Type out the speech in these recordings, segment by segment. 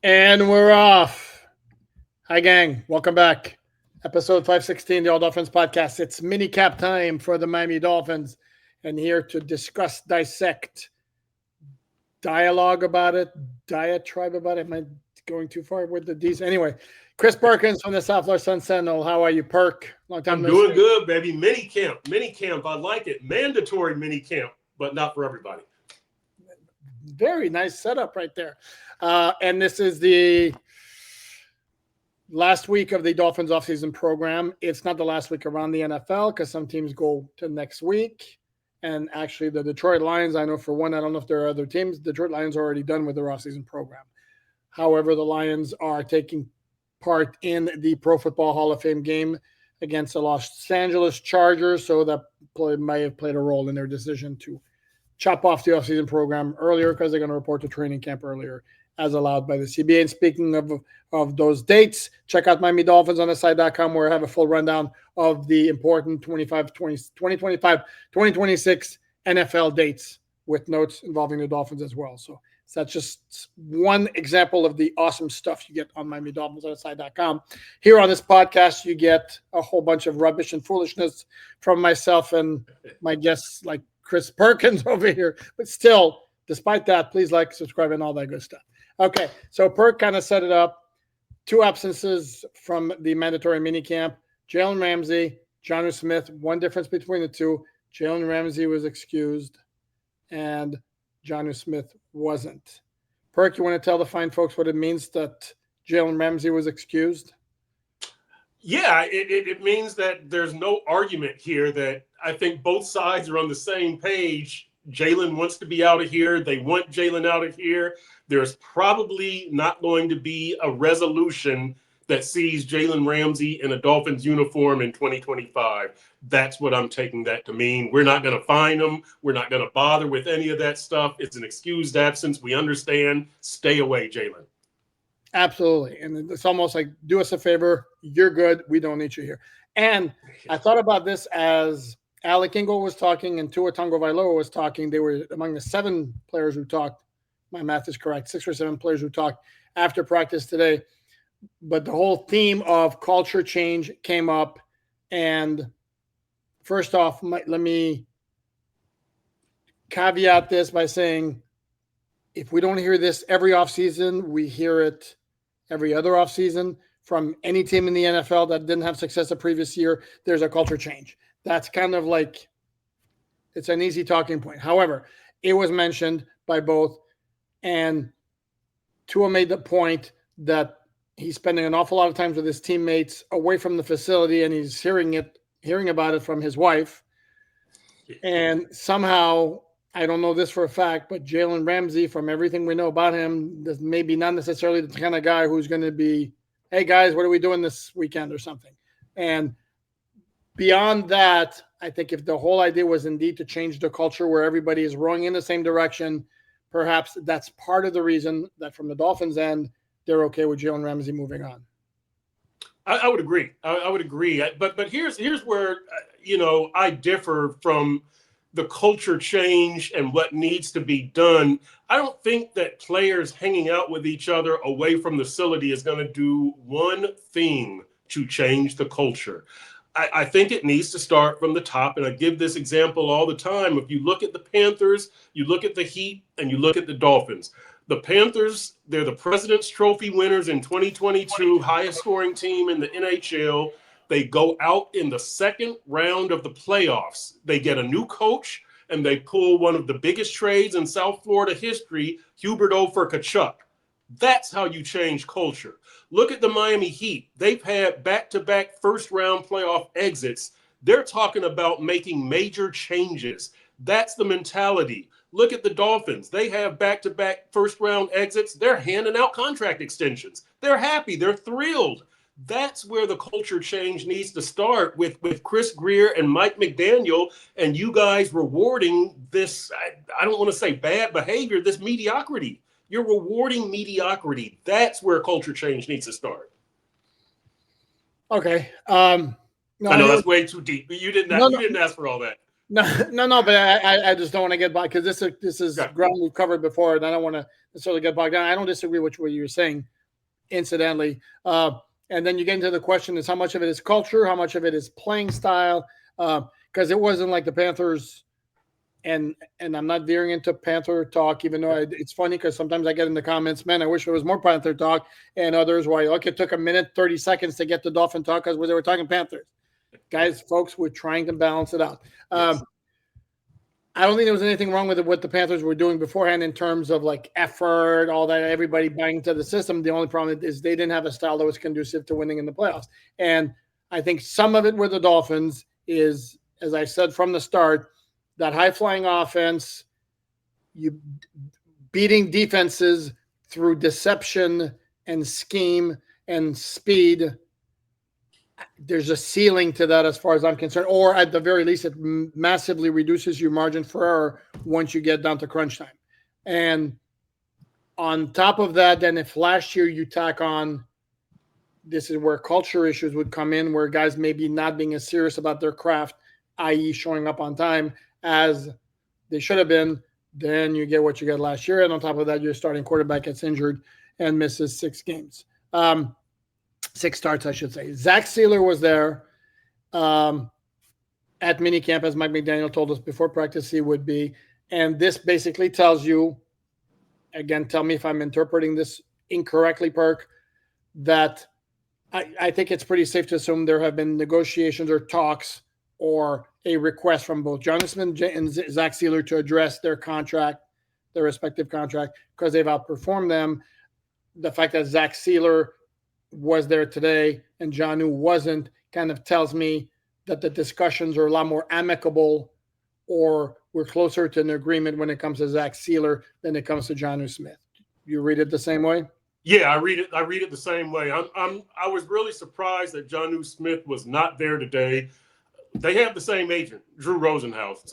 And we're off. Hi, gang. Welcome back. Episode 516, the All Dolphins podcast. It's minicap time for the Miami Dolphins. And here to discuss, dissect, dialogue about it, diatribe about it. Am I going too far with the D's? Anyway, Chris Perkins from the South Florida Sun Sentinel. How are you, Perk? Long time I'm no see. doing good, baby. Minicamp. I like it. Mandatory minicamp, but not for everybody. Very nice setup right there. And this is the last week of the Dolphins offseason program. It's not the last week around the NFL because some teams go to next week. And actually, the Detroit Lions, I know for one, I don't know if there are other teams. Detroit Lions are already done with their offseason program. However, the Lions are taking part in the Pro Football Hall of Fame game against the Los Angeles Chargers. So that may have played a role in their decision to chop off the offseason program earlier because they're going to report to training camp earlier as allowed by the CBA. And speaking of those dates, check out Miami Dolphins on the site.com where I have a full rundown of the important 2025, 2026 NFL dates with notes involving the Dolphins as well. So that's just one example of the awesome stuff you get on Miami Dolphins on the site.com. Here on this podcast, you get a whole bunch of rubbish and foolishness from myself and my guests like Chris Perkins over here. But still, despite that, please like, subscribe, and all that good stuff. Okay, so Perk kind of set it up. Two absences from the mandatory minicamp. Jaylen Ramsey, Jonnu Smith. One difference between the two. Jaylen Ramsey was excused, and Jonnu Smith wasn't. Perk, you want to tell the fine folks what it means that Jaylen Ramsey was excused? Yeah, it means that there's no argument here that I think both sides are on the same page. Jaylen wants to be out of here. They want Jaylen out of here. There's probably not going to be a resolution that sees Jaylen Ramsey in a Dolphins uniform in 2025. That's what I'm taking that to mean. We're not going to fine him. We're not going to bother with any of that stuff. It's an excused absence. We understand. Stay away, Jaylen. Absolutely. And it's almost like, do us a favor. You're good. We don't need you here. And I thought about this as Alec Ingle was talking and Tua Tagovailoa was talking. They were among the 7 players who talked. My math is correct. 6 or 7 players who talked after practice today. But the whole theme of culture change came up. And first off, let me caveat this by saying, if we don't hear this every offseason, we hear it every other offseason from any team in the NFL that didn't have success the previous year. There's a culture change. That's kind of like, it's an easy talking point. However, it was mentioned by both, and Tua made the point that he's spending an awful lot of time with his teammates away from the facility, and he's hearing about it from his wife. And somehow, I don't know this for a fact, but Jaylen Ramsey, from everything we know about him, is maybe not necessarily the kind of guy who's going to be, hey, guys, what are we doing this weekend or something? And beyond that, I think if the whole idea was indeed to change the culture where everybody is rowing in the same direction, perhaps that's part of the reason that from the Dolphins' end, they're okay with Jaylen Ramsey moving on. I would agree. I would agree. But here's where, I differ from the culture change and what needs to be done. I don't think that players hanging out with each other away from the facility is going to do one thing to change the culture. I think it needs to start from the top. And I give this example all the time. If you look at the Panthers, you look at the Heat, and you look at the Dolphins. The Panthers, they're the President's Trophy winners in 2022, highest scoring team in the NHL. They go out in the second round of the playoffs. They get a new coach, and they pull one of the biggest trades in South Florida history, Huberdeau for Kachuk. That's how you change culture. Look at the Miami Heat. They've had back-to-back first-round playoff exits. They're talking about making major changes. That's the mentality. Look at the Dolphins. They have back-to-back first-round exits. They're handing out contract extensions. They're happy. They're thrilled. That's where the culture change needs to start with Chris Grier and Mike McDaniel, and you guys rewarding this, I don't want to say bad behavior, this mediocrity. You're rewarding mediocrity. That's where culture change needs to start. Okay. No, I know that's way too deep. You didn't ask for all that. No, but I just don't want to get by because this is Okay. ground we've covered before, and I don't want to necessarily get bogged down. I don't disagree with what you were saying, incidentally. And then you get into the question is how much of it is culture, how much of it is playing style, because it wasn't like the Panthers. And I'm not veering into Panther talk, even though it's funny because sometimes I get in the comments, man, I wish there was more Panther talk, and others why it took a minute 30 seconds to get the Dolphin talk because they were talking Panthers. Guys, folks, we're trying to balance it out. Yes. I don't think there was anything wrong with what the Panthers were doing beforehand in terms of like effort, all that, everybody buying into the system. The only problem is they didn't have a style that was conducive to winning in the playoffs. And I think some of it with the Dolphins is, as I said from the start, that high-flying offense, you beating defenses through deception and scheme and speed. There's a ceiling to that as far as I'm concerned, or at the very least, it massively reduces your margin for error once you get down to crunch time. And on top of that, then if last year you tack on, this is where culture issues would come in, where guys maybe not being as serious about their craft, i.e. showing up on time as they should have been, then you get what you got last year. And on top of that, your starting quarterback gets injured and misses 6 games. 6 starts, I should say. Zach Sealer was there at minicamp, as Mike McDaniel told us before practice he would be. And this basically tells you, again, tell me if I'm interpreting this incorrectly, Perk, that I think it's pretty safe to assume there have been negotiations or talks or a request from both Jonnu Smith and Zach Sealer to address their contract, their respective contract, because they've outperformed them. The fact that Zach Sealer was there today and Jonnu wasn't kind of tells me that the discussions are a lot more amicable, or we're closer to an agreement when it comes to Zach Sealer than it comes to Jonnu Smith. You read it the same way? Yeah, I read it the same way. I was really surprised that Jonnu Smith was not there today. They have the same agent, Drew Rosenhaus.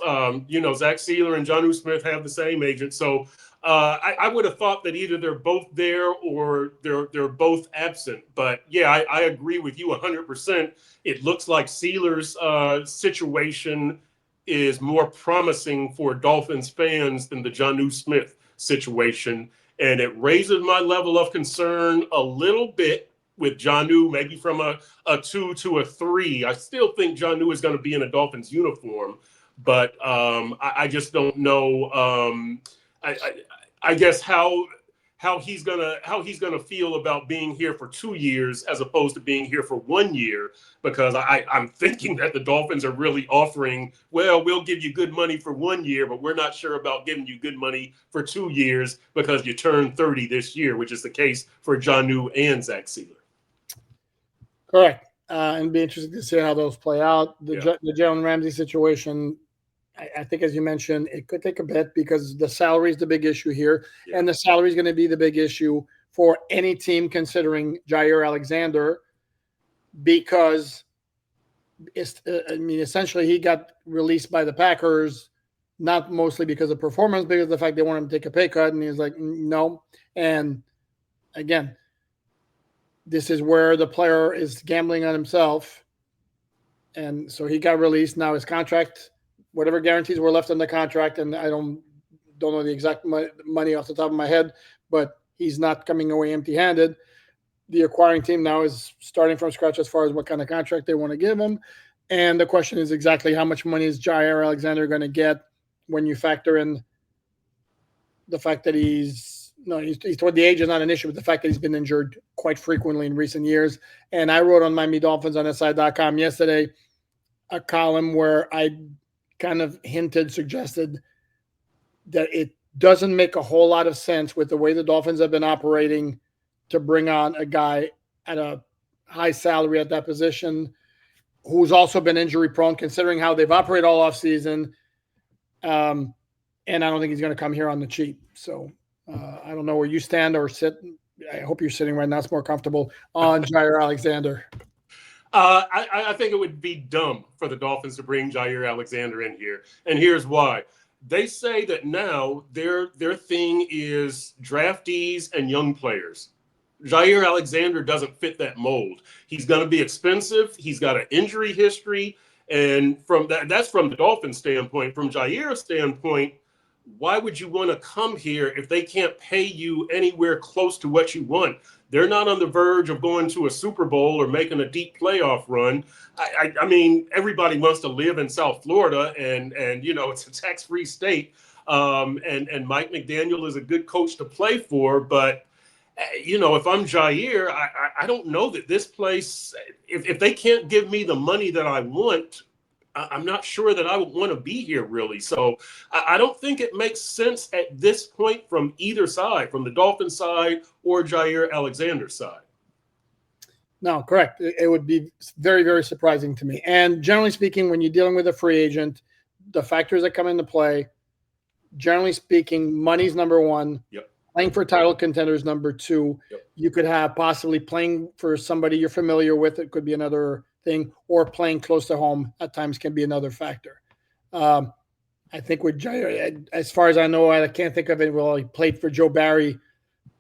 Zach Sealer and Jonnu Smith have the same agent. So I would have thought that either they're both there or they're both absent. But yeah, I agree with you 100%. It looks like Sealer's situation is more promising for Dolphins fans than the Jonnu Smith situation. And it raises my level of concern a little bit with Jonnu, maybe from a 2 to a 3. I still think Jonnu is going to be in a Dolphins uniform, but I just don't know. I guess how he's gonna feel about being here for 2 years as opposed to being here for 1 year, because I'm thinking that the Dolphins are really offering, well, we'll give you good money for 1 year, but we're not sure about giving you good money for 2 years because you turn 30 this year, which is the case for Jonnu and Zach Sealer. Correct. And be interesting to see how those play out. The Jaylen Ramsey situation, I think, as you mentioned, it could take a bit because the salary is the big issue here. Yeah. And the salary is going to be the big issue for any team considering Jair Alexander, because essentially he got released by the Packers, not mostly because of performance, because of the fact they want him to take a pay cut. And he's like, no. And again, this is where the player is gambling on himself. And so he got released. Now his contract, whatever guarantees were left in the contract, and I don't know the exact money off the top of my head, but he's not coming away empty-handed. The acquiring team now is starting from scratch as far as what kind of contract they want to give him. And the question is exactly how much money is Jair Alexander going to get when you factor in the fact that he's toward the age is not an issue, but the fact that he's been injured quite frequently in recent years. And I wrote on Miami Dolphins on SI.com yesterday a column where I kind of suggested that it doesn't make a whole lot of sense with the way the Dolphins have been operating to bring on a guy at a high salary at that position who's also been injury prone, considering how they've operated all offseason. And I don't think he's going to come here on the cheap. So I don't know where you stand or sit. I hope you're sitting right now. It's more comfortable on Jair Alexander. I think it would be dumb for the Dolphins to bring Jair Alexander in here. And here's why. They say that now their thing is draftees and young players. Jair Alexander doesn't fit that mold. He's going to be expensive. He's got an injury history. And from that's from the Dolphins standpoint. From Jair's standpoint, why would you want to come here if they can't pay you anywhere close to what you want? They're not on the verge of going to a Super Bowl or making a deep playoff run. I mean, everybody wants to live in South Florida, and it's a tax-free state. And Mike McDaniel is a good coach to play for, but if I'm Jair, I don't know that this place, if they can't give me the money that I want, I'm not sure that I would want to be here, really. So I don't think it makes sense at this point from either side, from the Dolphins side or Jair Alexander's side. No, correct. It would be very, very surprising to me. And generally speaking, when you're dealing with a free agent, the factors that come into play, generally speaking, money's number one. Yep. Playing for title contenders, number two. Yep. You could have possibly playing for somebody you're familiar with. It could be another thing, or playing close to home at times can be another factor. I think with Jair, as far as I know, I can't think of it. Well, he played for Joe Barry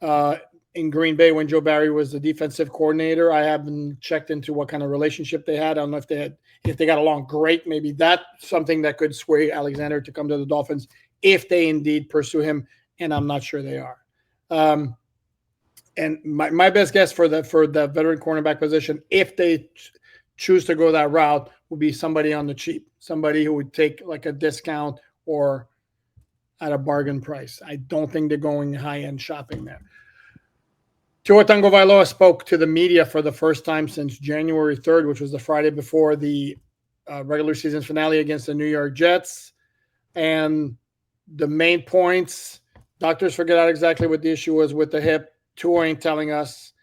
in Green Bay when Joe Barry was the defensive coordinator. I haven't checked into what kind of relationship they had. I don't know if they got along great. Maybe that's something that could sway Alexander to come to the Dolphins if they indeed pursue him, and I'm not sure they are. And my best guess for the veteran cornerback position, if they choose to go that route, would be somebody on the cheap, somebody who would take like a discount or at a bargain price. I don't think they're going high-end shopping there. Tua Tagovailoa spoke to the media for the first time since January 3rd, which was the Friday before the regular season finale against the New York Jets. And the main points, doctors figured out exactly what the issue was with the hip. Tua ain't telling us.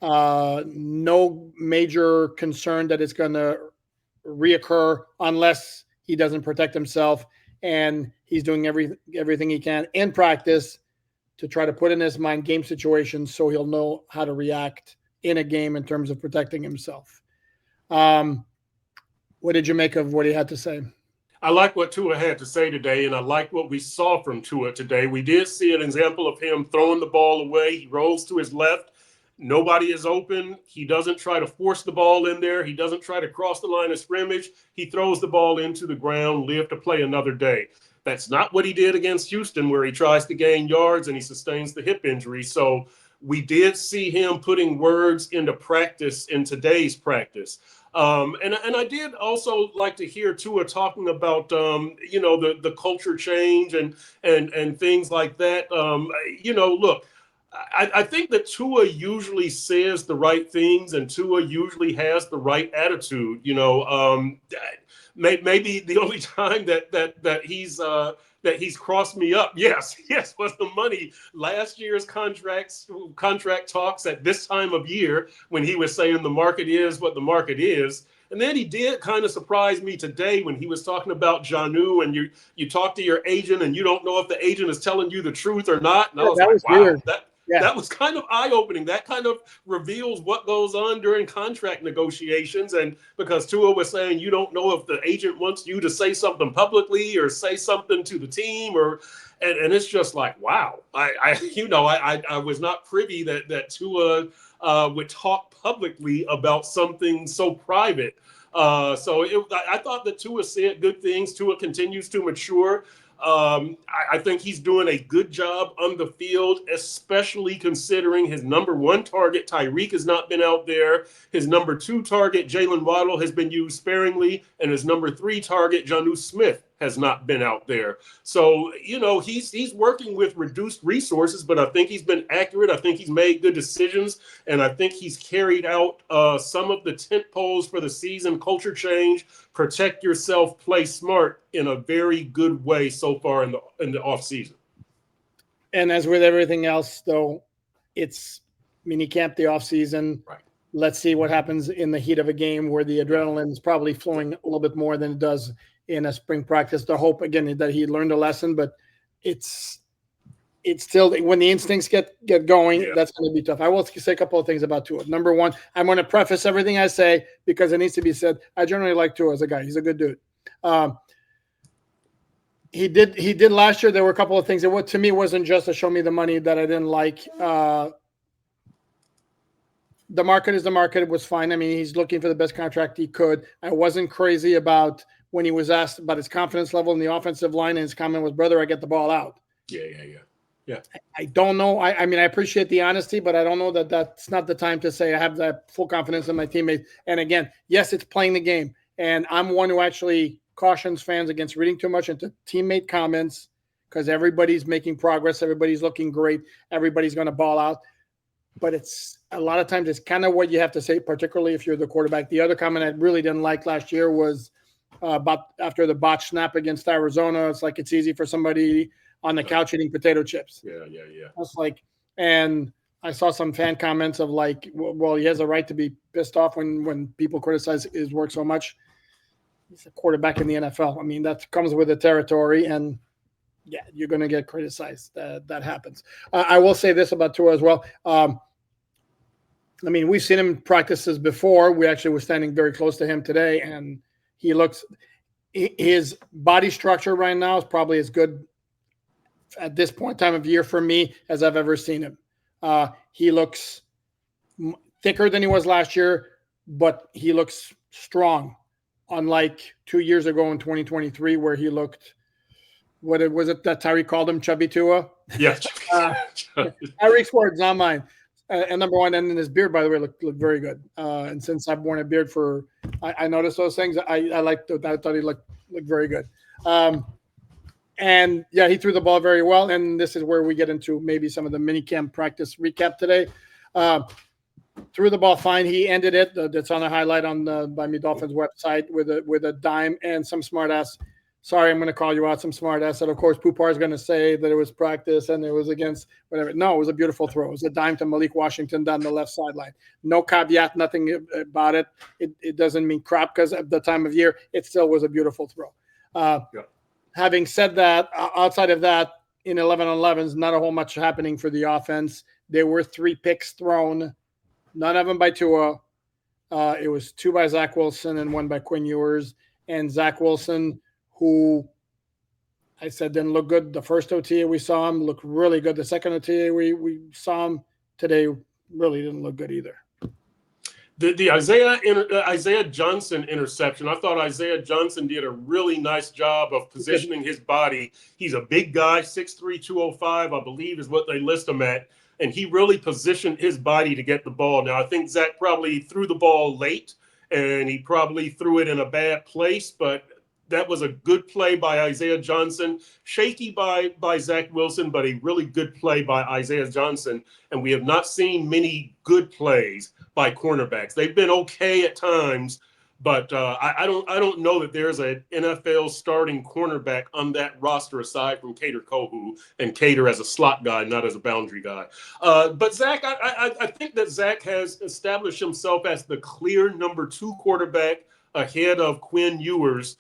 No major concern that it's going to reoccur unless he doesn't protect himself. And he's doing everything he can in practice to try to put in his mind game situations so he'll know how to react in a game in terms of protecting himself. What did you make of what he had to say? I like what Tua had to say today, and I like what we saw from Tua today. We did see an example of him throwing the ball away. He rolls to his left. Nobody is open. He doesn't try to force the ball in there. He doesn't try to cross the line of scrimmage. He throws the ball into the ground, live to play another day. That's not what he did against Houston, where he tries to gain yards and he sustains the hip injury. So we did see him putting words into practice in today's practice. And I did also like to hear Tua talking about, the culture change and things like that. Look, I think that Tua usually says the right things and Tua usually has the right attitude. Maybe the only time that he's crossed me up, yes, was the money. Last year's contract talks at this time of year when he was saying the market is what the market is. And then he did kind of surprise me today when he was talking about Jonnu, and you talk to your agent and you don't know if the agent is telling you the truth or not. And I was like, wow, weird. That was kind of eye-opening. That kind of reveals what goes on during contract negotiations. And because Tua was saying you don't know if the agent wants you to say something publicly or say something to the team, and it's just like, wow. I was not privy that Tua would talk publicly about something so private. I thought that Tua said good things. Tua continues to mature. I think he's doing a good job on the field, especially considering his number one target, Tyreek, has not been out there. His number two target, Jaylen Waddle, has been used sparingly. And his number three target, Jonnu Smith, has not been out there. So, he's working with reduced resources, but I think he's been accurate. I think he's made good decisions. And I think he's carried out some of the tent poles for the season, culture change, protect yourself, play smart, in a very good way so far in the offseason. And as with everything else, though, it's minicamp, the offseason. Right. Let's see what happens in the heat of a game where the adrenaline is probably flowing a little bit more than it does in a spring practice. The hope, again, that he learned a lesson, but it's still, when the instincts get going, That's going to be tough. I will say a couple of things about Tua. Number one, I'm going to preface everything I say because it needs to be said. I generally like Tua as a guy. He's a good dude. He did last year. There were a couple of things that to me wasn't just to show me the money that I didn't like. the market is the market. It was fine. I mean, he's looking for the best contract he could. I wasn't crazy about when he was asked about his confidence level in the offensive line, and his comment was, "Brother, I get the ball out." Yeah. I don't know. I mean, I appreciate the honesty, but I don't know that that's not the time to say I have that full confidence in my teammates. And again, yes, it's playing the game. And I'm one who actually cautions fans against reading too much into teammate comments because everybody's making progress. Everybody's looking great. Everybody's going to ball out. But it's a lot of times it's kind of what you have to say, particularly if you're the quarterback. The other comment I really didn't like last year was about after the botch snap against Arizona. It's like it's easy for somebody on the couch eating potato chips. Yeah. It's like, and I saw some fan comments of like, well, he has a right to be pissed off when people criticize his work so much. He's a quarterback in the NFL. I mean, that comes with the territory, and yeah, you're going to get criticized. That happens. I will say this about Tua as well. I mean, we've seen him practices before. We actually were standing very close to him today, and he looks – his body structure right now is probably as good at this point time of year for me as I've ever seen him. He looks thicker than he was last year, but he looks strong, unlike 2 years ago in 2023 where he looked – what was it that Tyreek called him, Chubby Tua? Yeah. Tyreek's words, not mine. And number one, and his beard, by the way, looked very good. And since I've worn a beard for, I noticed those things. I thought he looked very good. And yeah, he threw the ball very well. And this is where we get into maybe some of the minicamp practice recap today. Threw the ball fine. He ended it. That's on a highlight on the Miami Dolphins website with a dime and some smart ass. Sorry, I'm going to call you out. Some smart ass. And of course, Poupar is going to say that it was practice and it was against whatever. No, it was a beautiful throw. It was a dime to Malik Washington down the left sideline. No caveat, nothing about it. It doesn't mean crap because at the time of year, it still was a beautiful throw. Having said that, outside of that, in 11-on-11s, not a whole much happening for the offense. There were 3 picks thrown, none of them by Tua. It was 2 by Zach Wilson and 1 by Quinn Ewers. And Zach Wilson, who I said didn't look good the first OTA we saw him, looked really good. The second OTA we saw him today really didn't look good either. The Isaiah Johnson interception, I thought Isaiah Johnson did a really nice job of positioning his body. He's a big guy, 6'3", 205, I believe is what they list him at. And he really positioned his body to get the ball. Now, I think Zach probably threw the ball late, and he probably threw it in a bad place, but that was a good play by Isaiah Johnson. Shaky by Zach Wilson, but a really good play by Isaiah Johnson. And we have not seen many good plays by cornerbacks. They've been okay at times, but I don't know that there's an NFL starting cornerback on that roster aside from Kader Kohu, and Kader as a slot guy, not as a boundary guy. But Zach, I think that Zach has established himself as the clear number 2 quarterback ahead of Quinn Ewers.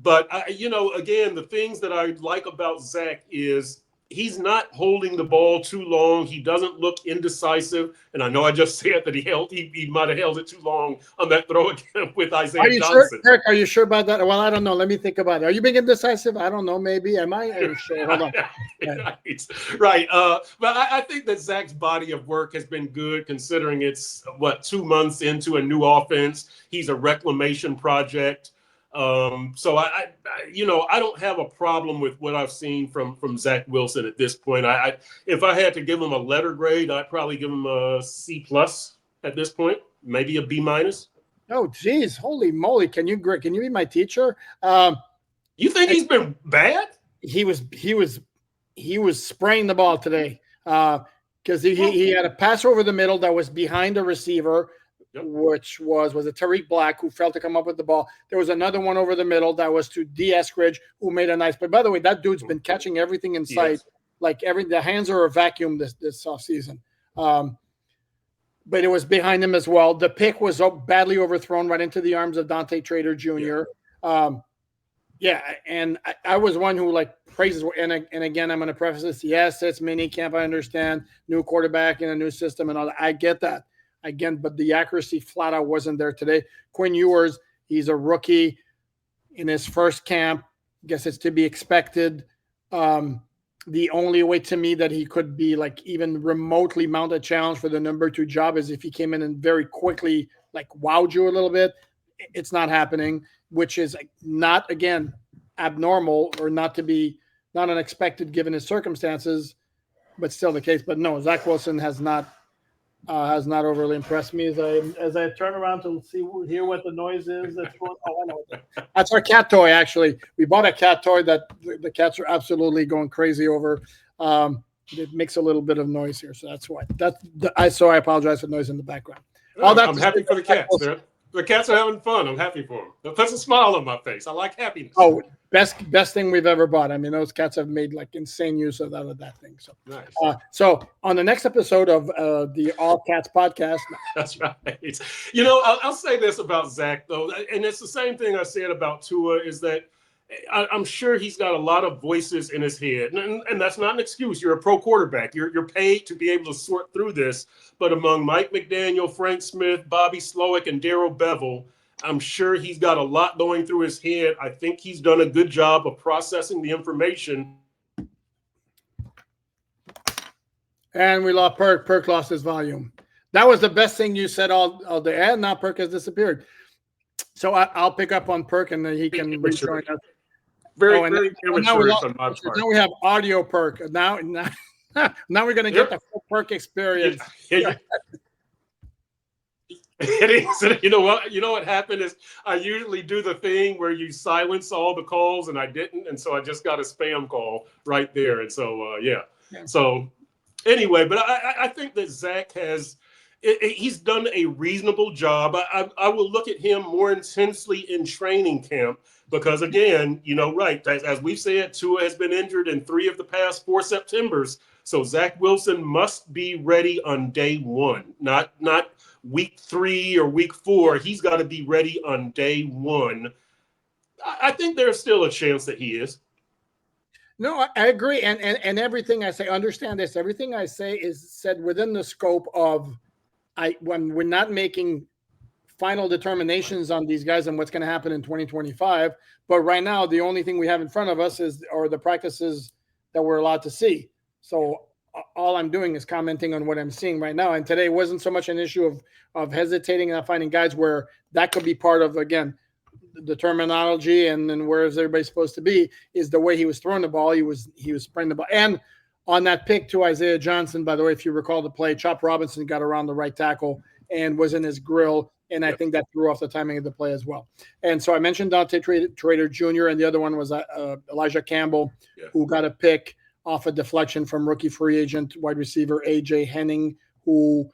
But, again, the things that I like about Zach is he's not holding the ball too long. He doesn't look indecisive. And I know I just said that he might have held it too long on that throw again with Isaiah Johnson. Sure, Eric, are you sure about that? Well, I don't know. Let me think about it. Are you being indecisive? I don't know. Maybe. Am I? I'm sure. Hold on. Right. But I think that Zach's body of work has been good considering it's, 2 months into a new offense. He's a reclamation project. So I don't have a problem with what I've seen from Zach Wilson at this point. If I had to give him a letter grade, I'd probably give him a C+ at this point, maybe a B-. Oh, geez, holy moly! Can you be my teacher? You think he's been bad? He was spraying the ball today because he had a pass over the middle that was behind a receiver. Yep. Which was it Tariq Black, who failed to come up with the ball. There was another one over the middle that was to D. Eskridge, who made a nice play. By the way, that dude's been catching everything in sight. Yes. Like the hands are a vacuum this offseason. But it was behind him as well. The pick was badly overthrown right into the arms of Dante Trader Jr. And I was one who praises. And again, I'm going to preface this. Yes, it's minicamp. I understand new quarterback in a new system and all that. I get that. Again, but the accuracy flat out wasn't there today. Quinn Ewers, he's a rookie in his first camp. I guess it's to be expected. The only way to me that he could be like even remotely mount a challenge for the number 2 job is if he came in and very quickly like wowed you a little bit. It's not happening, which is not, again, abnormal or not unexpected given his circumstances, but still the case. But no, Zach Wilson has not overly impressed me as I turn around to hear what the noise is. That's going. Oh, I know. That's our cat toy. Actually, we bought a cat toy that the cats are absolutely going crazy over. It makes a little bit of noise here, so that's why. So I apologize for noise in the background. I'm happy for the cats. The cats are having fun. I'm happy for them. It puts a smile on my face. I like happiness. Oh, best thing we've ever bought. I mean, those cats have made like insane use of that thing. So nice. So on the next episode of the All Cats podcast. That's right. I'll say this about Zach though, and it's the same thing I said about Tua, is that I'm sure he's got a lot of voices in his head, and that's not an excuse. You're a pro quarterback. You're paid to be able to sort through this. But among Mike McDaniel, Frank Smith, Bobby Slowick, and Darrell Bevel, I'm sure he's got a lot going through his head. I think he's done a good job of processing the information. And we lost Perk. Perk lost his volume. That was the best thing you said all day. And now Perk has disappeared. So I'll pick up on Perk, and then he can rejoin us. Very immature on my part. Now we have audio Perk. Now we're going to get the full Perk experience. It is. You know what happened is I usually do the thing where you silence all the calls, and I didn't, and so I just got a spam call right there. And so yeah. So anyway, but I think that Zach he's done a reasonable job. I will look at him more intensely in training camp because, again, right, as we've said, Tua has been injured in 3 of the past 4 Septembers. So Zach Wilson must be ready on day 1, not week 3 or week 4. He's got to be ready on day 1. I think there's still a chance that he is. No, I agree. And everything I say, understand this, everything I say is said within the scope of when we're not making final determinations on these guys and what's going to happen in 2025. But right now, the only thing we have in front of us are the practices that we're allowed to see. So all I'm doing is commenting on what I'm seeing right now. And today wasn't so much an issue of hesitating and not finding guys where that could be part of, again, the terminology and then where is everybody supposed to be is the way he was throwing the ball. He was spraying the ball. And on that pick to Isaiah Johnson, by the way, if you recall the play, Chop Robinson got around the right tackle and was in his grill. And I think that threw off the timing of the play as well. And so I mentioned Dante Trader Jr. and the other one was Elijah Campbell, who got a pick off a deflection from rookie free agent wide receiver A.J. Henning, who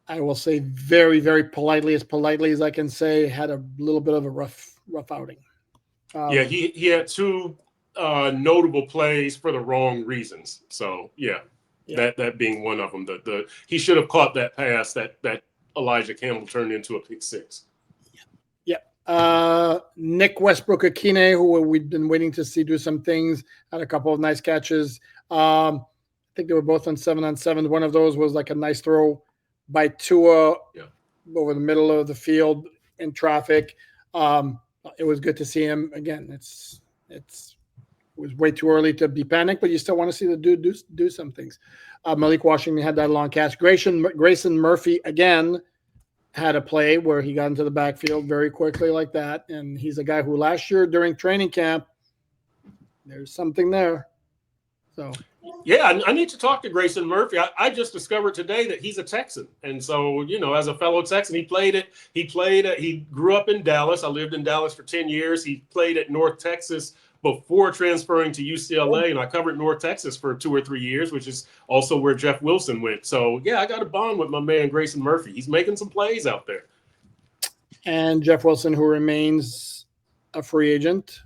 I will say very, very politely as I can say, had a little bit of a rough outing. He had 2 notable plays for the wrong reasons. So that being one of them. He should have caught that pass that Elijah Campbell turned into a pick 6. Nick Westbrook-Akine, who we've been waiting to see do some things, had a couple of nice catches. I think they were both on 7-on-7. One of those was like a nice throw by Tua over the middle of the field in traffic. It was good to see him again. It was way too early to be panicked, but you still want to see the dude do some things. Malik Washington had that long catch. Grayson Murphy again had a play where he got into the backfield very quickly like that, and he's a guy who last year during training camp, there's something there. So. Yeah, I need to talk to Grayson Murphy. I just discovered today that he's a Texan. And so, as a fellow Texan, he grew up in Dallas. I lived in Dallas for 10 years. He played at North Texas before transferring to UCLA, and I covered North Texas for 2 or 3 years, which is also where Jeff Wilson went. So, I got a bond with my man Grayson Murphy. He's making some plays out there. And Jeff Wilson, who remains a free agent,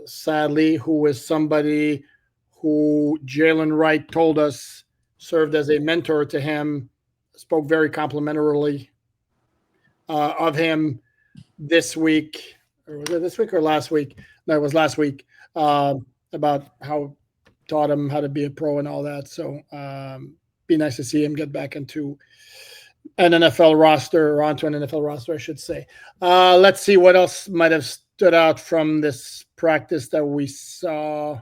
sadly, who was somebody who Jalen Wright told us served as a mentor to him, spoke very complimentarily of him this week. Or was it this week or last week? No, it was last week, about how taught him how to be a pro and all that. So be nice to see him get back into an NFL roster, or onto an NFL roster, I should say. Let's see what else might have stood out from this practice that we saw.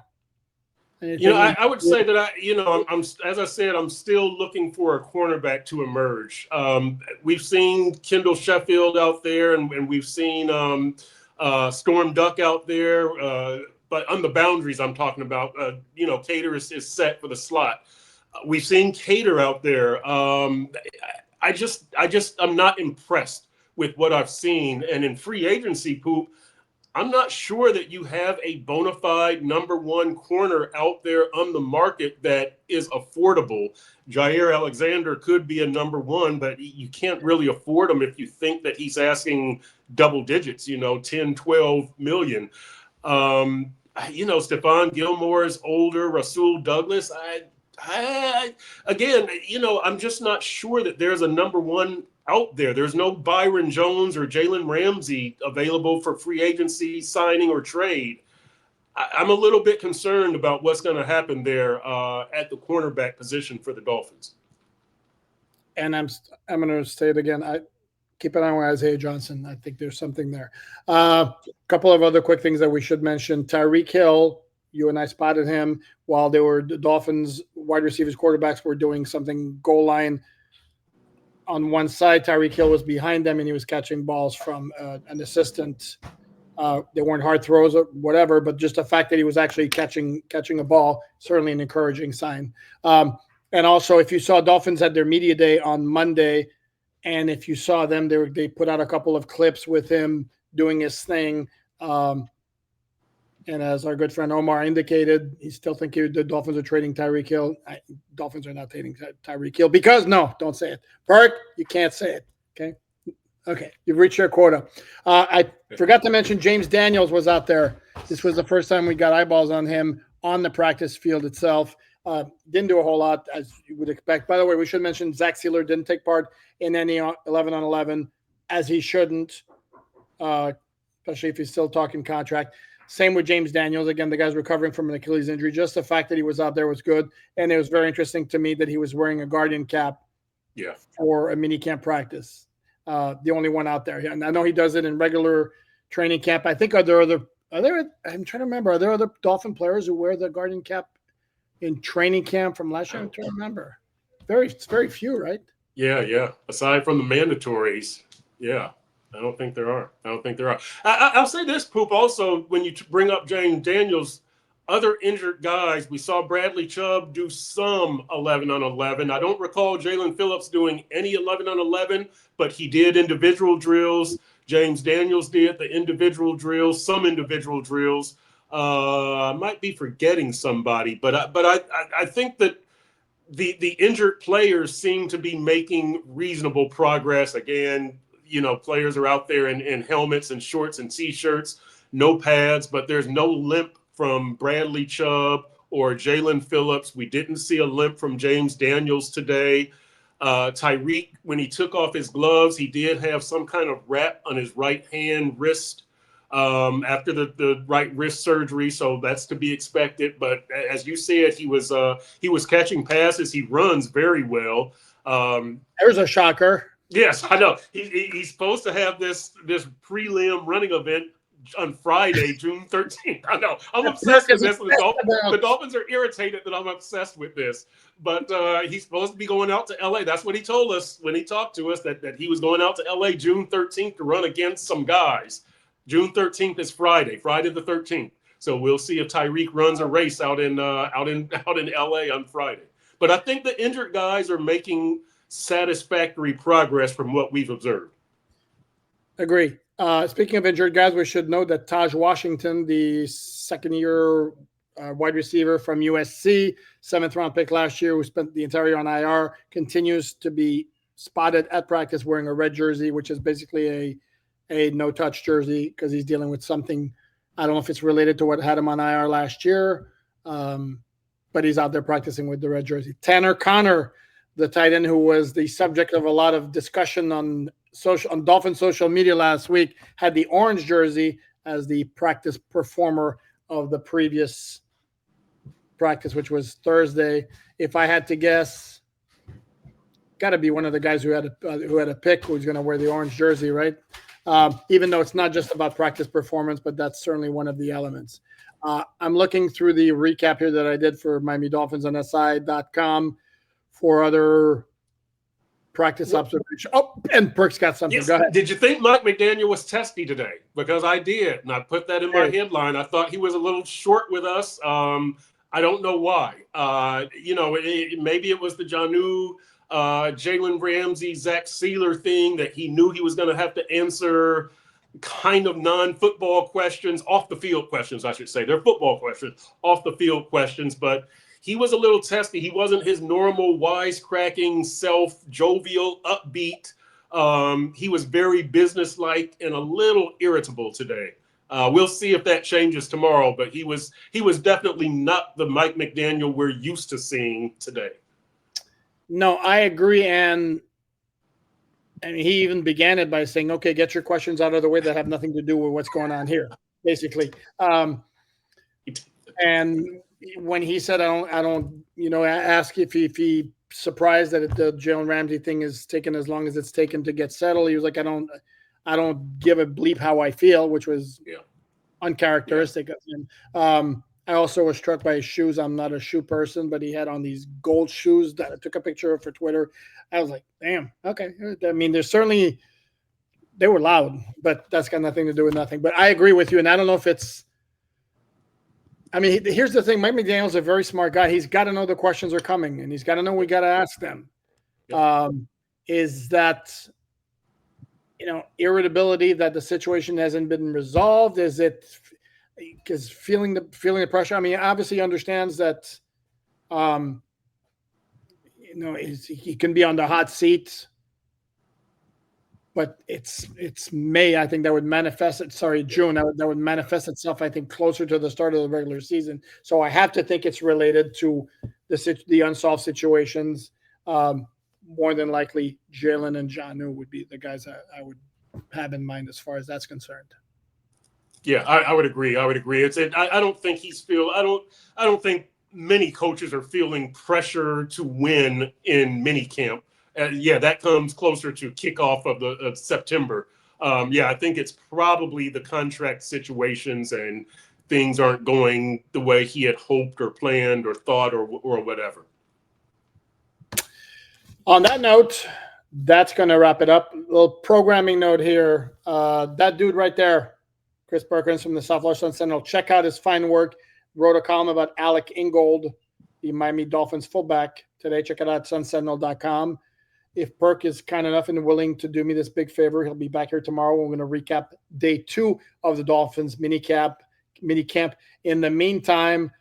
Anything I would say that I'm as I said, I'm still looking for a cornerback to emerge. We've seen Kendall Sheffield out there, and we've seen Storm Duck out there. But on the boundaries, I'm talking about. Cater is set for the slot. We've seen Cater out there. I'm not impressed with what I've seen, and in free agency, Poop. I'm not sure that you have a bona fide number one corner out there on the market that is affordable. Jair Alexander could be a number one, but you can't really afford him if you think that he's asking double digits, 10, 12 million. Stephon Gilmore is older. Rasul Douglas, again, I'm just not sure that there's a number one out there. There's no Byron Jones or Jaylen Ramsey available for free agency, signing, or trade. I'm a little bit concerned about what's going to happen there at the cornerback position for the Dolphins. And I'm going to say it again. I keep an eye on Isaiah Johnson. I think there's something there. A couple of other quick things that we should mention. Tyreek Hill, you and I spotted him while the Dolphins wide receivers, quarterbacks were doing something goal line on one side. Tyreek Hill was behind them, and he was catching balls from an assistant. They weren't hard throws or whatever, but just the fact that he was actually catching a ball, certainly an encouraging sign. And also, if you saw Dolphins had their media day on Monday, and if you saw them, they put out a couple of clips with him doing his thing. And as our good friend Omar indicated, he still thinks the Dolphins are trading Tyreek Hill. Dolphins are not trading Tyreek Hill because don't say it. Bert, you can't say it. Okay. You've reached your quota. I forgot to mention James Daniels was out there. This was the first time we got eyeballs on him on the practice field itself. Didn't do a whole lot, as you would expect. By the way, we should mention Zach Sealer didn't take part in any 11-on-11, as he shouldn't, especially if he's still talking contract. Same with James Daniels. Again, the guy's recovering from an Achilles injury. Just the fact that he was out there was good. And it was very interesting to me that he was wearing a Guardian cap for a minicamp practice. The only one out there. And I know he does it in regular training camp. I think I'm trying to remember, are there other Dolphin players who wear the Guardian cap in training camp from last year? I'm trying to remember. It's very few, right? Yeah. Aside from the mandatories. Yeah. I don't think there are. I'll say this, Poop, also, when you bring up James Daniels, other injured guys, we saw Bradley Chubb do some 11-on-11. I don't recall Jalen Phillips doing any 11-on-11, but he did individual drills. James Daniels did the individual drills, some individual drills. I might be forgetting somebody, but I think that the injured players seem to be making reasonable progress. Again, players are out there in helmets and shorts and T-shirts, no pads, but there's no limp from Bradley Chubb or Jalen Phillips. We didn't see a limp from James Daniels today. Tyreek, when he took off his gloves, he did have some kind of wrap on his right hand wrist after the right wrist surgery, so that's to be expected. But as you said, he was catching passes. He runs very well. There's a shocker. Yes, I know. He's supposed to have this prelim running event on Friday, June 13th. I know. I'm obsessed with this. The Dolphins are irritated that I'm obsessed with this. But he's supposed to be going out to L.A. That's what he told us when he talked to us, that he was going out to L.A. June 13th to run against some guys. June 13th is Friday the 13th. So we'll see if Tyreek runs a race out in L.A. on Friday. But I think the injured guys are making satisfactory progress from what we've observed. Agree. Speaking of injured guys, we should note that Taj Washington, the second-year wide receiver from USC, 7th-round pick last year, who spent the entire year on IR, continues to be spotted at practice wearing a red jersey, which is basically a no-touch jersey because he's dealing with something. I don't know if it's related to what had him on IR last year, but he's out there practicing with the red jersey. Tanner Connor, the tight end who was the subject of a lot of discussion on Dolphin social media last week, had the orange jersey as the practice performer of the previous practice, which was Thursday. If I had to guess, got to be one of the guys who had a pick who's going to wear the orange jersey, right? even though it's not just about practice performance, but that's certainly one of the elements. I'm looking through the recap here that I did for Miami Dolphins on SI.com for other practice observation. Oh, and Perk's got something. Yes. Go ahead. Did you think Mike McDaniel was testy today? Because I did, and I put that in my headline. I thought he was a little short with us. I don't know why. Maybe it was the Jonnu, Jaylen Ramsey, Zach Sealer thing that he knew he was going to have to answer kind of non-football questions, off the field questions, I should say. They're football questions, off the field questions, but he was a little testy. He wasn't his normal wisecracking, self-jovial, upbeat. He was very businesslike and a little irritable today. We'll see if that changes tomorrow, but he was definitely not the Mike McDaniel we're used to seeing today. No, I agree, and he even began it by saying, "Okay, get your questions out of the way that have nothing to do with what's going on here," basically. And when he said, "I don't, ask if he surprised that the Jaylen Ramsey thing is taking as long as it's taken to get settled," he was like, "I don't give a bleep how I feel," which was uncharacteristic of him. I also was struck by his shoes. I'm not a shoe person, but he had on these gold shoes that I took a picture of for Twitter. I was like, damn, okay. I mean, they were loud, but that's got nothing to do with nothing. But I agree with you, and I don't know if it's – I mean, here's the thing. Mike McDaniel's a very smart guy. He's got to know the questions are coming, and he's got to know we got to ask them. Is that – irritability that the situation hasn't been resolved? Is it because feeling the pressure? I mean, obviously he understands that, he can be on the hot seat, but it's May. I think that would manifest it. Sorry, June. That would manifest itself, I think, closer to the start of the regular season. So I have to think it's related to the unsolved situations. More than likely, Jaylen and Jonnu would be the guys I would have in mind as far as that's concerned. Yeah, I would agree. I don't think I don't think many coaches are feeling pressure to win in minicamp. That comes closer to kickoff of September. I think it's probably the contract situations and things aren't going the way he had hoped or planned or thought or whatever. On that note, that's going to wrap it up. A little programming note here. That dude right there, Chris Perkins from the South Florida Sun Sentinel, check out his fine work. Wrote a column about Alec Ingold, the Miami Dolphins fullback, today. Check it out at sunsentinel.com. If Perk is kind enough and willing to do me this big favor, he'll be back here tomorrow. We're going to recap day 2 of the Dolphins minicamp. In the meantime,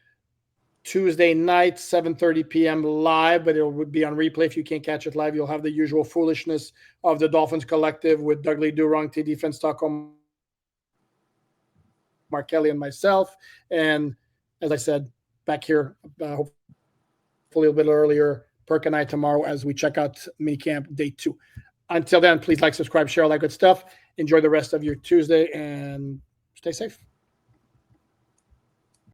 Tuesday night, 7:30 p.m. live, but it would be on replay. If you can't catch it live, you'll have the usual foolishness of the Dolphins Collective with Dudley Durong, T Defense Stockholm, Mark Kelly, and myself. And as I said, back here, hopefully a bit earlier, Perk and I tomorrow as we check out minicamp day 2. Until then, please like, subscribe, share all that good stuff. Enjoy the rest of your Tuesday and stay safe.